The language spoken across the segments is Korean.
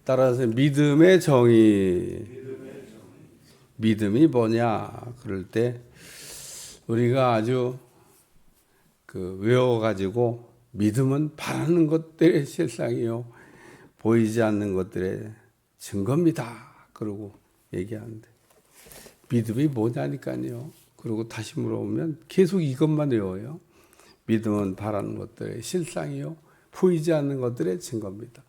따라서 믿음의 정의. 믿음이 뭐냐? 그럴 때 우리가 아주 외워가지고 믿음은 바라는 것들의 실상이요 보이지 않는 것들의 증거입니다. 그러고 얘기하는데 믿음이 뭐냐니까요. 그리고 다시 물어보면 계속 이것만 외워요. 믿음은 바라는 것들의 실상이요 보이지 않는 것들의 증거입니다.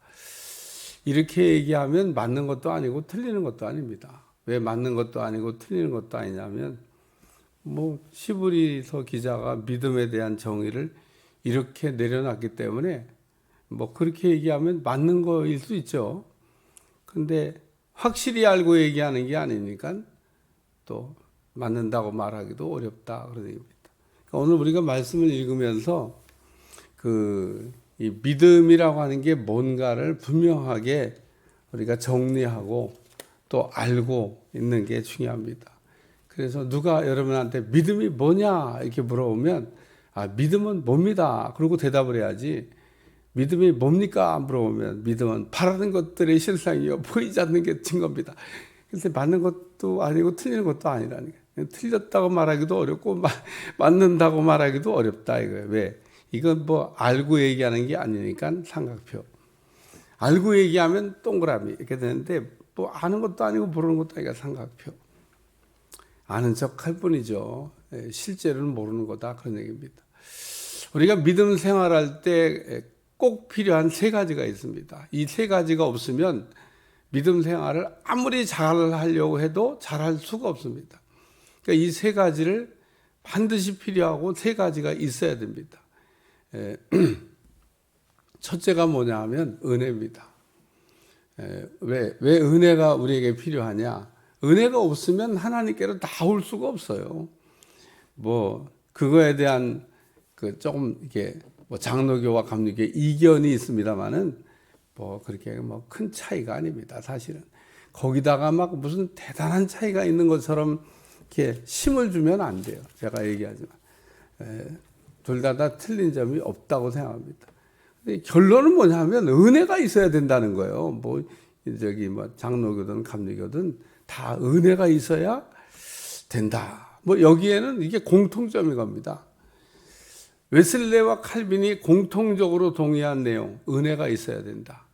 이렇게 얘기하면 맞는 것도 아니고 틀리는 것도 아닙니다. 왜 맞는 것도 아니고 틀리는 것도 아니냐면 시브리서 기자가 믿음에 대한 정의를 이렇게 내려놨기 때문에 그렇게 얘기하면 맞는 거일 수 있죠. 근데 확실히 알고 얘기하는 게 아니니까 또 맞는다고 말하기도 어렵다 그런 얘기입니다. 그러니까 오늘 우리가 말씀을 읽으면서 이 믿음이라고 하는 게 뭔가를 분명하게 우리가 정리하고 또 알고 있는 게 중요합니다. 그래서 누가 여러분한테 믿음이 뭐냐 이렇게 물어보면 믿음은 뭡니다. 그러고 대답을 해야지. 믿음이 뭡니까? 물어보면 믿음은 바라는 것들의 실상이요 보이지 않는 게 증거입니다. 그래서 맞는 것도 아니고 틀리는 것도 아니라니까. 틀렸다고 말하기도 어렵고 맞는다고 말하기도 어렵다 이거예요. 왜? 이건 알고 얘기하는 게 아니니까 삼각표. 알고 얘기하면 동그라미 이렇게 되는데 아는 것도 아니고 모르는 것도 아니니까 삼각표. 아는 척 할 뿐이죠. 실제로는 모르는 거다 그런 얘기입니다. 우리가 믿음 생활할 때 꼭 필요한 세 가지가 있습니다. 이 세 가지가 없으면 믿음 생활을 아무리 잘하려고 해도 잘할 수가 없습니다. 그러니까 이 세 가지를 반드시 필요하고 세 가지가 있어야 됩니다. 첫째가 뭐냐 하면 은혜입니다. 왜 은혜가 우리에게 필요하냐? 은혜가 없으면 하나님께로 나올 수가 없어요. 그거에 대한 조금 이게 장로교와 감리교의 이견이 있습니다만은 그렇게 큰 차이가 아닙니다. 사실은 거기다가 무슨 대단한 차이가 있는 것처럼 이렇게 힘을 주면 안 돼요. 제가 얘기하지만 둘 다 틀린 점이 없다고 생각합니다. 근데 결론은 뭐냐면 은혜가 있어야 된다는 거예요. 장로교든 감리교든 다 은혜가 있어야 된다. 여기에는 이게 공통점인 겁니다. 웨슬레와 칼빈이 공통적으로 동의한 내용, 은혜가 있어야 된다.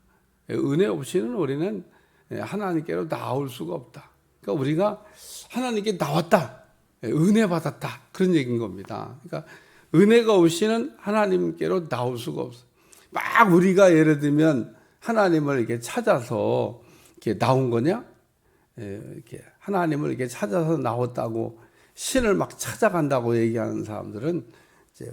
은혜 없이는 우리는 하나님께로 나올 수가 없다. 그러니까 우리가 하나님께 나왔다, 은혜 받았다 그런 얘기인 겁니다. 그러니까 은혜가 없이는 하나님께로 나올 수가 없어요. 우리가 예를 들면 하나님을 이렇게 찾아서 이렇게 나온 거냐? 이렇게 하나님을 이렇게 찾아서 나왔다고 신을 찾아간다고 얘기하는 사람들은 이제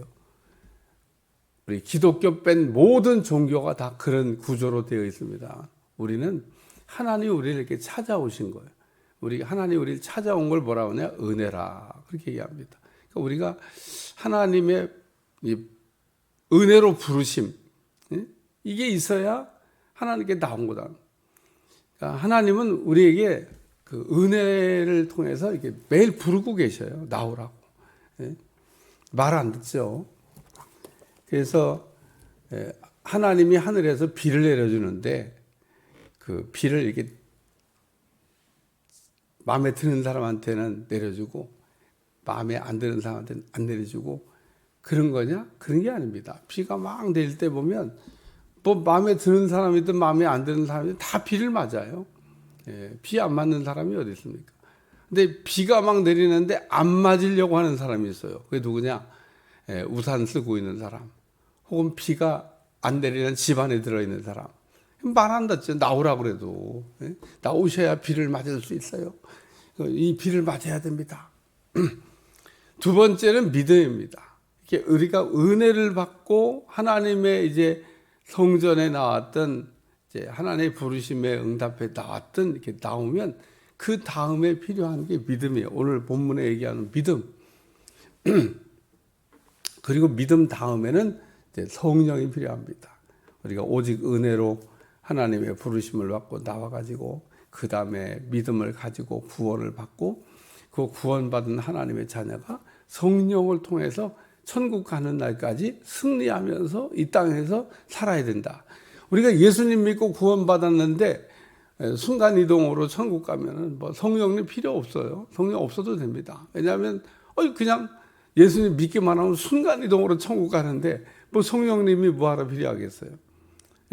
우리 기독교 뺀 모든 종교가 다 그런 구조로 되어 있습니다. 우리는 하나님이 우리를 이렇게 찾아오신 거예요. 하나님이 우리를 찾아온 걸 뭐라고 하냐? 은혜라 그렇게 얘기합니다. 그러니까 우리가 하나님의 은혜로 부르심 이게 있어야 하나님께 나온 거다. 그러니까 하나님은 우리에게 은혜를 통해서 이렇게 매일 부르고 계셔요. 나오라고. 말 안 듣죠. 그래서 하나님이 하늘에서 비를 내려주는데 그 비를 이렇게 마음에 드는 사람한테는 내려주고 마음에 안 드는 사람한테는 안 내려주고 그런 거냐? 그런 게 아닙니다. 비가 막 내릴 때 보면 마음에 드는 사람이든 마음에 안 드는 사람이든 다 비를 맞아요. 비 안 맞는 사람이 어디 있습니까? 근데 비가 막 내리는데 안 맞으려고 하는 사람이 있어요. 그게 누구냐? 우산 쓰고 있는 사람. 혹은 비가 안 내리는 집 안에 들어있는 사람. 말 안 듣죠. 나오라고 그래도. 나오셔야 비를 맞을 수 있어요. 이 비를 맞아야 됩니다. 두 번째는 믿음입니다. 이렇게 우리가 은혜를 받고 하나님의 이제 성전에 나왔던 이제 하나님의 부르심에 응답해 나왔던 이렇게 나오면 그 다음에 필요한 게 믿음이에요. 오늘 본문에 얘기하는 믿음. 그리고 믿음 다음에는 이제 성령이 필요합니다. 우리가 오직 은혜로 하나님의 부르심을 받고 나와가지고 그 다음에 믿음을 가지고 구원을 받고 그 구원받은 하나님의 자녀가 성령을 통해서 천국 가는 날까지 승리하면서 이 땅에서 살아야 된다. 우리가 예수님 믿고 구원받았는데 순간 이동으로 천국 가면은 뭐 성령님 필요 없어요. 성령 없어도 됩니다. 왜냐하면 그냥 예수님 믿기만 하면 순간 이동으로 천국 가는데 뭐 성령님이 뭐하러 필요하겠어요.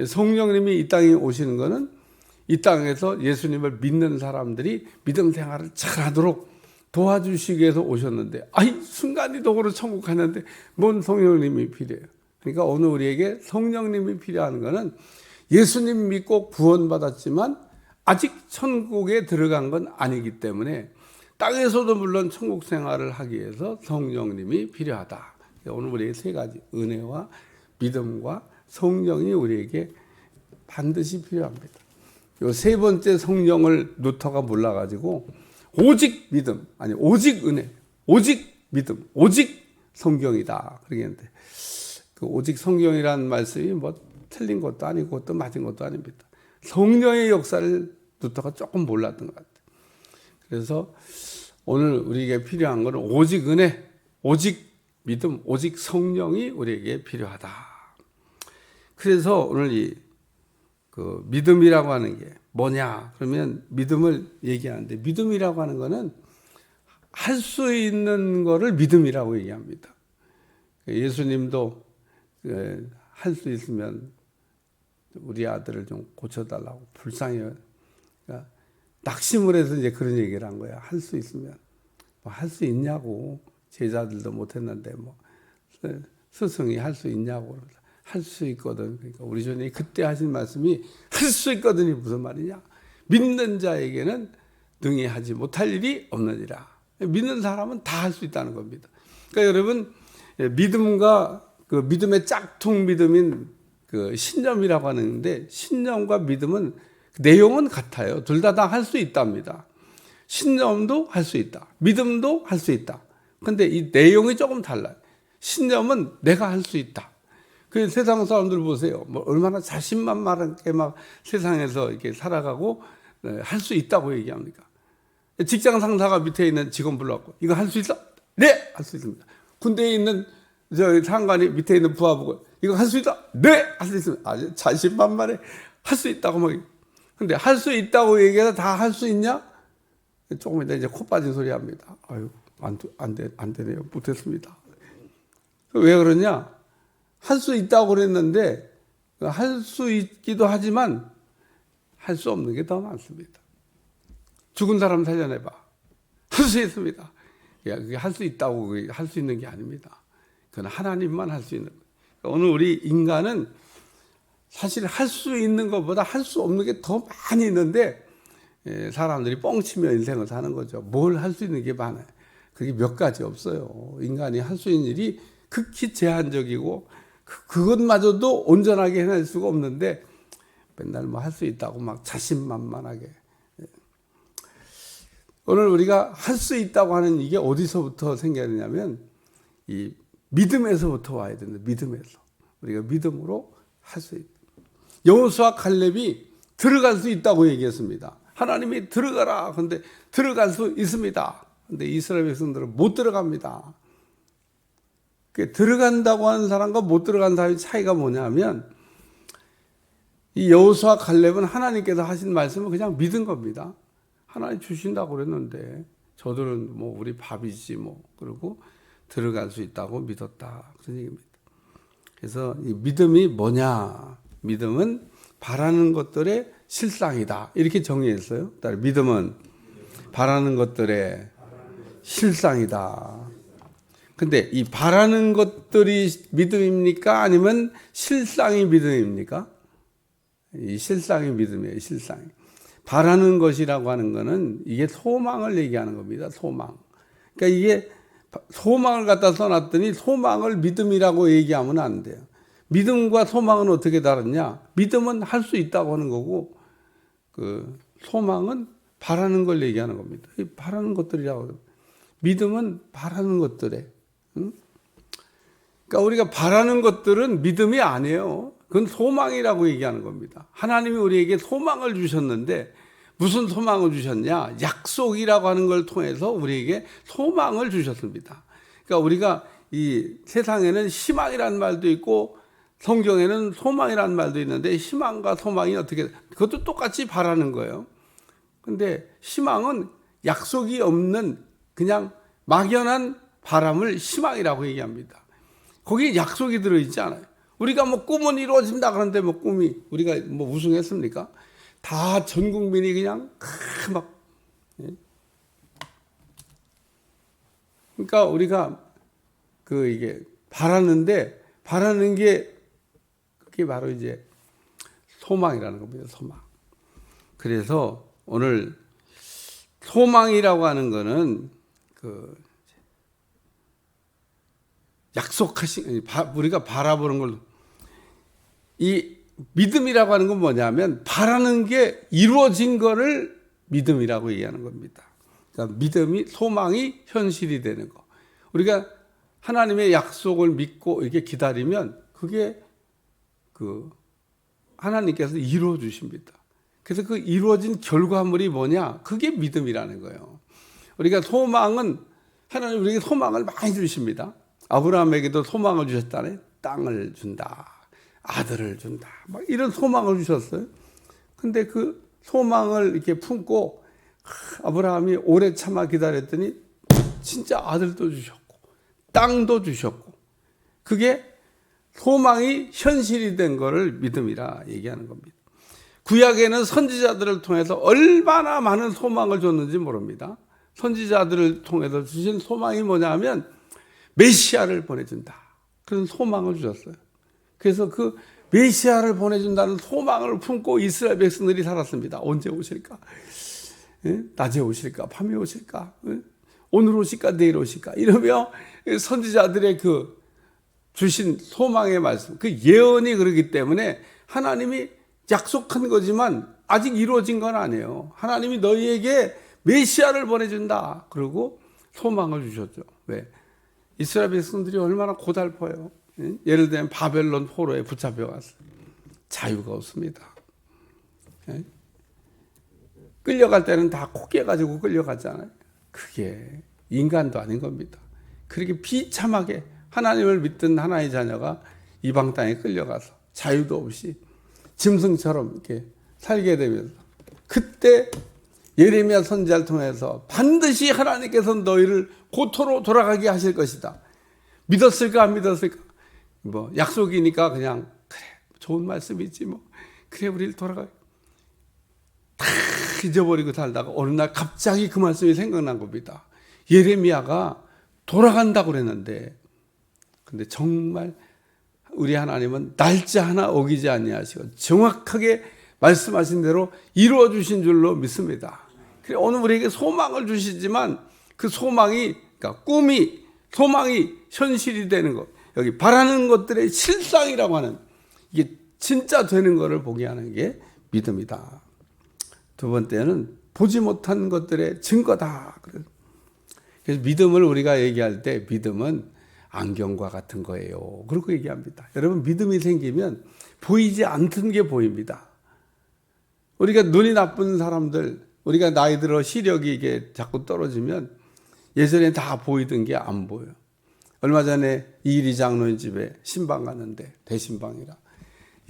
성령님이 이 땅에 오시는 거는 이 땅에서 예수님을 믿는 사람들이 믿음 생활을 잘하도록 도와주시기 위해서 오셨는데 순간 이동으로 천국 가는데 뭔 성령님이 필요해요. 그러니까 오늘 우리에게 성령님이 필요한 거는 예수님 믿고 구원받았지만 아직 천국에 들어간 건 아니기 때문에 땅에서도 물론 천국 생활을 하기 위해서 성령님이 필요하다. 오늘 우리에게 세 가지 은혜와 믿음과 성령이 우리에게 반드시 필요합니다. 이 세 번째 성령을 루터가 몰라가지고 오직 믿음, 아니 오직 은혜, 오직 믿음, 오직 성경이다 그러겠는데 그 오직 성경이라는 말씀이 뭐 틀린 것도 아니고 또 맞은 것도 아닙니다. 성령의 역사를 루터가 조금 몰랐던 것 같아요. 그래서 오늘 우리에게 필요한 것은 오직 은혜, 오직 믿음, 오직 성령이 우리에게 필요하다. 그래서 오늘 그 믿음이라고 하는 게 뭐냐? 그러면 믿음을 얘기하는데 믿음이라고 하는 거는 할 수 있는 거를 믿음이라고 얘기합니다. 예수님도 할 수 있으면 우리 아들을 좀 고쳐달라고 불쌍해요. 그러니까 낙심을 해서 이제 그런 얘기를 한 거야. 할 수 있으면 뭐 할 수 있냐고 제자들도 못했는데 뭐 스승이 할 수 있냐고 할 수 있거든. 그러니까 우리 주님이 그때 하신 말씀이 할 수 있거든이 무슨 말이냐? 믿는 자에게는 능히 하지 못할 일이 없느니라. 믿는 사람은 다 할 수 있다는 겁니다. 그러니까 여러분 믿음과 그 믿음의 짝퉁 믿음인 그 신념이라고 하는데 신념과 믿음은 내용은 같아요. 둘 다 할 수 있답니다. 신념도 할 수 있다. 믿음도 할 수 있다. 근데 이 내용이 조금 달라요. 신념은 내가 할 수 있다. 그 세상 사람들 보세요. 뭐 얼마나 자신만만하게 막 세상에서 이렇게 살아가고 할 수 있다고 얘기합니까? 직장 상사가 밑에 있는 직원 불러갖고 이거 할 수 있어? 네, 할 수 있습니다. 군대에 있는 저 상관이 밑에 있는 부하 보고 이거 할 수 있다? 네, 할 수 있습니다. 아주 자신만만해 할 수 있다고 막. 근데 할 수 있다고 얘기해서 다 할 수 있냐? 조금 이따 이제 코 빠진 소리 합니다. 아유, 안 되네요. 못했습니다. 왜 그러냐? 할 수 있다고 그랬는데 할 수 있기도 하지만 할 수 없는 게 더 많습니다. 죽은 사람 살려내봐. 할 수 있습니다. 그게 할 수 있다고 할 수 있는 게 아닙니다. 그건 하나님만 할 수 있는 거예요. 오늘 우리 인간은 사실 할 수 있는 것보다 할 수 없는 게 더 많이 있는데 사람들이 뻥치며 인생을 사는 거죠. 뭘 할 수 있는 게 많아요. 그게 몇 가지 없어요. 인간이 할 수 있는 일이 극히 제한적이고 그것마저도 온전하게 해낼 수가 없는데 맨날 뭐 할 수 있다고 막 자신만만하게. 오늘 우리가 할 수 있다고 하는 이게 어디서부터 생겨나냐면 이 믿음에서부터 와야 된다. 믿음에서. 우리가 믿음으로 할 수 있다. 여호수아 칼렙이 들어갈 수 있다고 얘기했습니다. 하나님이 들어가라. 근데 들어갈 수 있습니다. 근데 이스라엘 백성들은 못 들어갑니다. 들어간다고 하는 사람과 못 들어간 사람의 차이가 뭐냐면 이 여호수아 칼렙은 하나님께서 하신 말씀을 그냥 믿은 겁니다. 하나님 주신다고 그랬는데 저들은 뭐 우리 밥이지 뭐 그러고 들어갈 수 있다고 믿었다. 그런 얘기입니다. 그래서 이 믿음이 뭐냐? 믿음은 바라는 것들의 실상이다. 이렇게 정의했어요. 믿음은 바라는 것들의 실상이다. 근데 이 바라는 것들이 믿음입니까? 아니면 실상이 믿음입니까? 이 실상이 믿음이에요. 실상이. 바라는 것이라고 하는 거는 이게 소망을 얘기하는 겁니다. 소망. 그러니까 이게 소망을 갖다 써놨더니 소망을 믿음이라고 얘기하면 안 돼요. 믿음과 소망은 어떻게 다르냐? 믿음은 할 수 있다고 하는 거고 그 소망은 바라는 걸 얘기하는 겁니다. 바라는 것들이라고. 믿음은 바라는 것들에. 그러니까 우리가 바라는 것들은 믿음이 아니에요. 그건 소망이라고 얘기하는 겁니다. 하나님이 우리에게 소망을 주셨는데 무슨 소망을 주셨냐? 약속이라고 하는 걸 통해서 우리에게 소망을 주셨습니다. 그러니까 우리가 이 세상에는 희망이라는 말도 있고 성경에는 소망이라는 말도 있는데 희망과 소망이 어떻게, 그것도 똑같이 바라는 거예요. 근데 희망은 약속이 없는 그냥 막연한 바람을 희망이라고 얘기합니다. 거기에 약속이 들어있지 않아요. 우리가 뭐 꿈은 이루어진다 그러는데 뭐 꿈이, 우리가 뭐 우승했습니까? 다 전 국민이 그냥 막, 그러니까 우리가 이게 바라는 게 그게 바로 이제 소망이라는 겁니다. 소망. 그래서 오늘 소망이라고 하는 거는 약속하신, 우리가 바라보는 걸, 이 믿음이라고 하는 건 뭐냐면 바라는 게 이루어진 거를 믿음이라고 얘기하는 겁니다. 그러니까 믿음이, 소망이 현실이 되는 거. 우리가 하나님의 약속을 믿고 이렇게 기다리면 그게 하나님께서 이루어 주십니다. 그래서 그 이루어진 결과물이 뭐냐? 그게 믿음이라는 거예요. 우리가 소망은, 하나님 우리에게 소망을 많이 주십니다. 아브라함에게도 소망을 주셨다네. 땅을 준다, 아들을 준다, 막 이런 소망을 주셨어요. 근데 그 소망을 이렇게 품고 아브라함이 오래 참아 기다렸더니 진짜 아들도 주셨고 땅도 주셨고, 그게 소망이 현실이 된 거를 믿음이라 얘기하는 겁니다. 구약에는 선지자들을 통해서 얼마나 많은 소망을 줬는지 모릅니다. 선지자들을 통해서 주신 소망이 뭐냐면 메시아를 보내준다, 그런 소망을 주셨어요. 그래서 그 메시아를 보내준다는 소망을 품고 이스라엘 백성들이 살았습니다. 언제 오실까? 낮에 오실까? 밤에 오실까? 오늘 오실까? 내일 오실까? 이러며 선지자들의 주신 소망의 말씀, 그 예언이 그러기 때문에 하나님이 약속한 거지만 아직 이루어진 건 아니에요. 하나님이 너희에게 메시아를 보내준다, 그리고 소망을 주셨죠. 왜? 이스라엘 백성들이 얼마나 고달퍼요. 예를 들면 바벨론 포로에 붙잡혀갔어요. 자유가 없습니다. 끌려갈 때는 다 코끼가지고 끌려갔잖아요. 그게 인간도 아닌 겁니다. 그렇게 비참하게 하나님을 믿던 하나의 자녀가 이방 땅에 끌려가서 자유도 없이 짐승처럼 이렇게 살게 되면서, 그때 예레미야 선지자를 통해서 반드시 하나님께서 너희를 고토로 돌아가게 하실 것이다. 믿었을까 안 믿었을까? 뭐 약속이니까 그냥 그래, 좋은 말씀이지 뭐, 그래 우리를 돌아가, 다 잊어버리고 살다가 어느 날 갑자기 그 말씀이 생각난 겁니다. 예레미야가 돌아간다고 그랬는데, 근데 정말 우리 하나님은 날짜 하나 어기지 아니하시고 정확하게 말씀하신 대로 이루어 주신 줄로 믿습니다. 그래, 오늘 우리에게 소망을 주시지만 그 소망이, 그러니까 꿈이, 소망이 현실이 되는 것, 여기 바라는 것들의 실상이라고 하는, 이게 진짜 되는 것을 보게 하는 게 믿음이다. 두 번째는 보지 못한 것들의 증거다. 그래서 믿음을 우리가 얘기할 때 믿음은 안경과 같은 거예요, 그렇게 얘기합니다. 여러분, 믿음이 생기면 보이지 않던 게 보입니다. 우리가 눈이 나쁜 사람들, 우리가 나이 들어 시력이 이게 자꾸 떨어지면 예전에 다 보이던 게 안 보여요. 얼마 전에 이일이 장로님 집에 신방 갔는데, 대신방이라,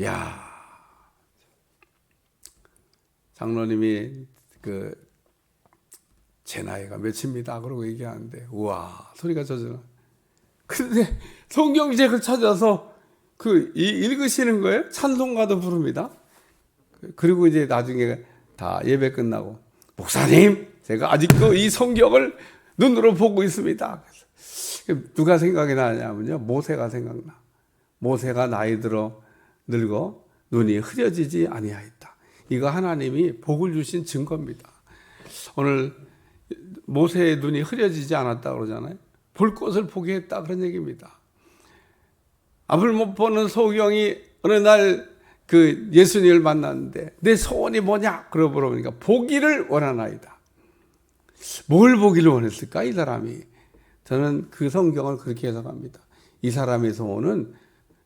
야, 장로님이 제 나이가 몇입니다 그러고 얘기하는데, 우와, 소리가 젖어나. 근데 성경책을 찾아서 읽으시는 거예요. 찬송가도 부릅니다. 그리고 이제 나중에 다 예배 끝나고, 목사님, 제가 아직도 이 성경을 눈으로 보고 있습니다. 그래서 누가 생각이 나냐면요, 모세가 생각나. 모세가 나이 들어 늙어 눈이 흐려지지 아니하였다. 이거 하나님이 복을 주신 증거입니다. 오늘 모세의 눈이 흐려지지 않았다 그러잖아요. 볼 것을 포기했다, 그런 얘기입니다. 앞을 못 보는 소경이 어느 날 예수님을 만났는데, 내 소원이 뭐냐? 그러고 물어보니까 보기를 원하나이다. 뭘 보기를 원했을까, 이 사람이? 저는 그 성경을 그렇게 해석합니다. 이 사람의 소원은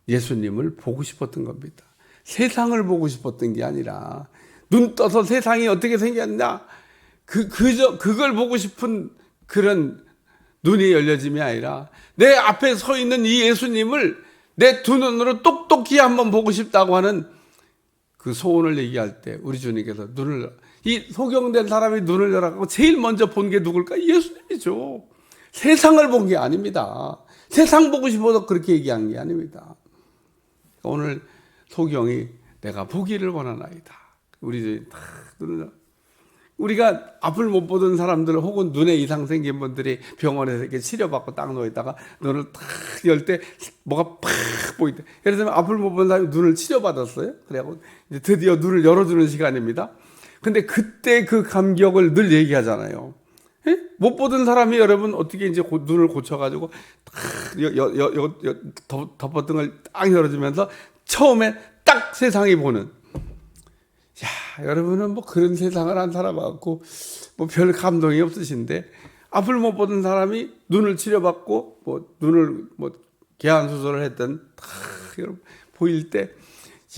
예수님을 보고 싶었던 겁니다. 세상을 보고 싶었던 게 아니라, 눈 떠서 세상이 어떻게 생겼냐, 그걸 보고 싶은 그런 눈이 열려짐이 아니라, 내 앞에 서 있는 이 예수님을 내 두 눈으로 똑똑히 한번 보고 싶다고 하는 그 소원을 얘기할 때 우리 주님께서 이 소경된 사람이 눈을 열어가고 제일 먼저 본 게 누굴까? 예수님이죠. 세상을 본 게 아닙니다. 세상 보고 싶어서 그렇게 얘기한 게 아닙니다. 오늘 소경이 내가 보기를 원하나이다. 우리 주님 다 눈을 우리가 앞을 못 보던 사람들 혹은 눈에 이상 생긴 분들이 병원에서 이렇게 치료받고 딱 누워있다가 눈을 탁 열 때 뭐가 팍 보이대. 예를 들면 앞을 못 보는 사람이 눈을 치료받았어요. 그래갖고 이제 드디어 눈을 열어주는 시간입니다. 근데 그때 그 감격을 늘 얘기하잖아요. 예? 못 보던 사람이 여러분 어떻게 이제 눈을 고쳐가지고 탁 덮어등을 딱 열어주면서 처음에 딱 세상이 보는 야, 여러분은 뭐 그런 세상을 안 살아봤고 뭐 별 감동이 없으신데 앞을 못 보던 사람이 눈을 치료받고 뭐 눈을 뭐 개안 수술을 했던 여러분 보일 때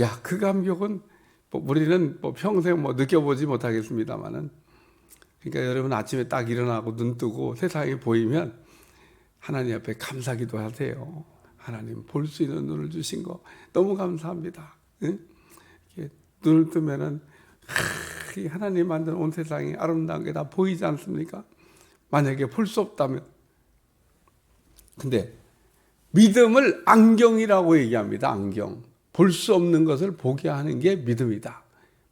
야, 그 감격은 뭐 우리는 뭐 평생 뭐 느껴보지 못하겠습니다만은 그러니까 여러분 아침에 딱 일어나고 눈 뜨고 세상이 보이면 하나님 앞에 감사기도 하세요. 하나님 볼 수 있는 눈을 주신 거 너무 감사합니다. 응? 눈을 뜨면은 하나님 만든 온 세상이 아름다운 게 다 보이지 않습니까? 만약에 볼 수 없다면. 근데 믿음을 안경이라고 얘기합니다. 안경. 볼 수 없는 것을 보게 하는 게 믿음이다.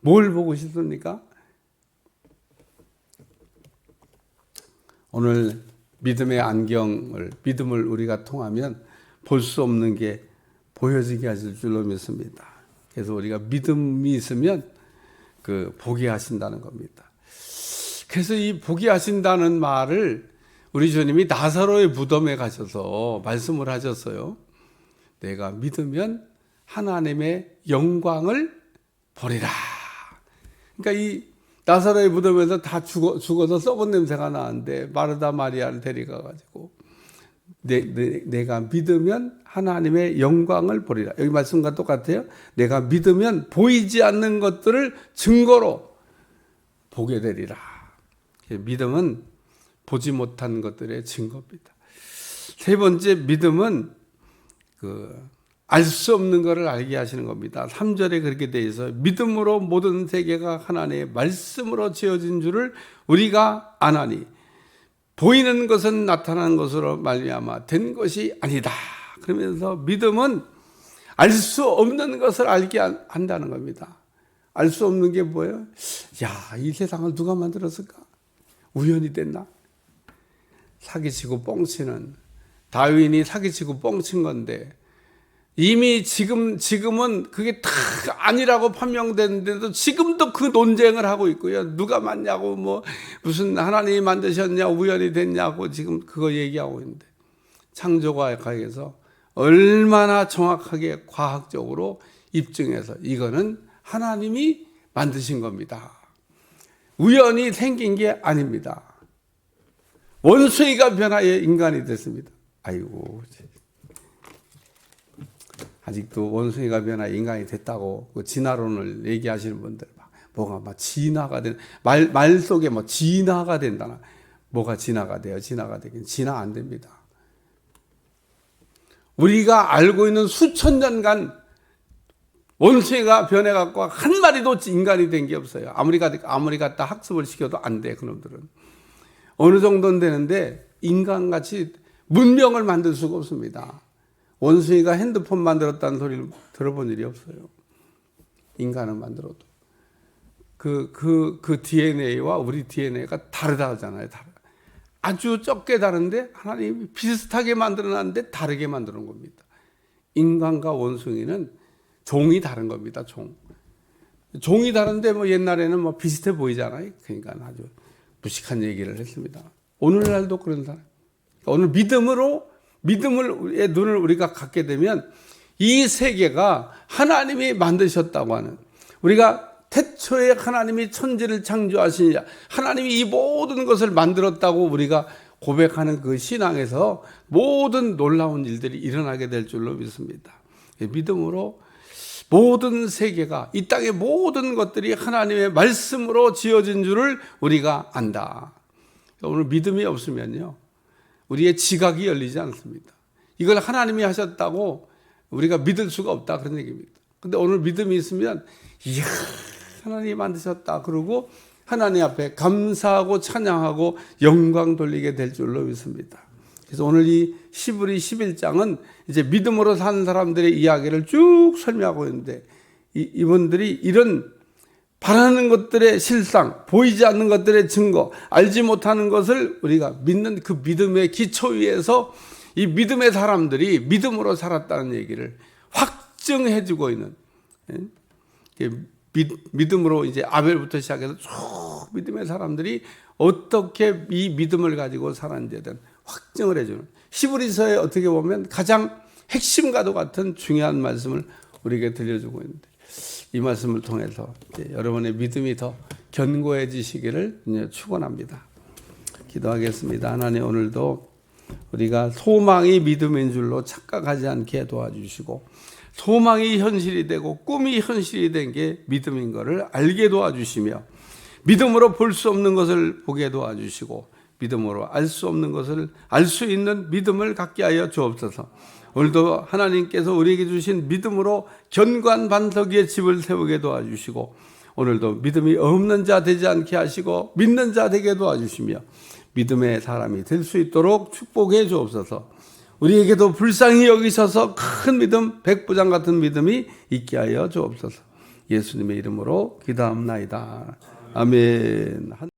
뭘 보고 싶습니까? 오늘 믿음의 안경을, 믿음을 우리가 통하면 볼 수 없는 게 보여지게 하실 줄로 믿습니다. 그래서 우리가 믿음이 있으면 보게 하신다는 겁니다. 그래서 이 보게 하신다는 말을 우리 주님이 나사로의 무덤에 가셔서 말씀을 하셨어요. 내가 믿으면 하나님의 영광을 보리라. 그러니까 이 나사로의 무덤에서 다 죽어서 썩은 냄새가 나는데 마르다 마리아를 데려가가지고 내가 믿으면 하나님의 영광을 보리라. 여기 말씀과 똑같아요. 내가 믿으면 보이지 않는 것들을 증거로 보게 되리라. 믿음은 보지 못한 것들의 증거입니다. 세 번째, 믿음은 알 수 없는 것을 알게 하시는 겁니다. 3절에 그렇게 되어 있어요. 믿음으로 모든 세계가 하나님의 말씀으로 지어진 줄을 우리가 아나니 보이는 것은 나타나는 것으로 말미암아 된 것이 아니다. 그러면서 믿음은 알 수 없는 것을 알게 한다는 겁니다. 알 수 없는 게 뭐예요? 야, 이 세상을 누가 만들었을까? 우연이 됐나? 사기치고 뻥치는 다윈이 사기치고 뻥친 건데 이미 지금은 그게 다 아니라고 판명됐는데도 지금도 그 논쟁을 하고 있고요. 누가 맞냐고 뭐 무슨 하나님이 만드셨냐 우연이 됐냐고 지금 그거 얘기하고 있는데 창조과학에서 얼마나 정확하게 과학적으로 입증해서 이거는 하나님이 만드신 겁니다. 우연히 생긴 게 아닙니다. 원숭이가 변하여 인간이 됐습니다. 아이고, 아직도 원숭이가 변하여 인간이 됐다고 그 진화론을 얘기하시는 분들 막 진화가 된 말 속에 뭐 진화가 된다나 뭐가 진화가 돼요? 진화가 되긴 진화 안 됩니다. 우리가 알고 있는 수천 년간 원숭이가 변해갖고 한 마리도 인간이 된 게 없어요. 아무리 갖다 학습을 시켜도 안 돼. 그놈들은 어느 정도는 되는데 인간같이 문명을 만들 수가 없습니다. 원숭이가 핸드폰 만들었다는 소리를 들어본 일이 없어요. 인간은 만들어도 그 DNA와 우리 DNA가 다르다 하잖아요. 아주 적게 다른데 하나님이 비슷하게 만들어놨는데 다르게 만드는 겁니다. 인간과 원숭이는 종이 다른 겁니다. 종이 다른데 뭐 옛날에는 뭐 비슷해 보이잖아요. 그러니까 아주 무식한 얘기를 했습니다. 오늘날도 그런 사람. 오늘 믿음의 눈을 우리가 갖게 되면 이 세계가 하나님이 만드셨다고 하는, 우리가 태초에 하나님이 천지를 창조하신 자, 하나님이 이 모든 것을 만들었다고 우리가 고백하는 그 신앙에서 모든 놀라운 일들이 일어나게 될 줄로 믿습니다. 믿음으로 모든 세계가, 이 땅의 모든 것들이 하나님의 말씀으로 지어진 줄을 우리가 안다. 오늘 믿음이 없으면요, 우리의 지각이 열리지 않습니다. 이걸 하나님이 하셨다고 우리가 믿을 수가 없다 그런 얘기입니다. 근데 오늘 믿음이 있으면 이야 하나님이 만드셨다 그러고 하나님 앞에 감사하고 찬양하고 영광 돌리게 될 줄로 믿습니다. 그래서 오늘 이 시브리 11장은 이제 믿음으로 사는 사람들의 이야기를 쭉 설명하고 있는데 이분들이 이런 바라는 것들의 실상, 보이지 않는 것들의 증거, 알지 못하는 것을 우리가 믿는 그 믿음의 기초 위에서 이 믿음의 사람들이 믿음으로 살았다는 얘기를 확증해 주고 있는, 믿음으로 이제 아벨부터 시작해서 쭉 믿음의 사람들이 어떻게 이 믿음을 가지고 살았는지에 대한 확증을 해주는, 시브리서에 어떻게 보면 가장 핵심과도 같은 중요한 말씀을 우리에게 들려주고 있는데, 이 말씀을 통해서 여러분의 믿음이 더 견고해지시기를 축원합니다. 기도하겠습니다. 하나님, 오늘도 우리가 소망이 믿음인 줄로 착각하지 않게 도와주시고, 소망이 현실이 되고 꿈이 현실이 된 게 믿음인 것을 알게 도와주시며, 믿음으로 볼 수 없는 것을 보게 도와주시고, 믿음으로 알 수 없는 것을 알 수 있는 믿음을 갖게 하여 주옵소서. 오늘도 하나님께서 우리에게 주신 믿음으로 견고한 반석 위에 집을 세우게 도와주시고, 오늘도 믿음이 없는 자 되지 않게 하시고 믿는 자 되게 도와주시며 믿음의 사람이 될 수 있도록 축복해 주옵소서. 우리에게도 불쌍히 여기셔서 큰 믿음, 백부장 같은 믿음이 있게 하여 주옵소서. 예수님의 이름으로 기도합나이다. 아멘.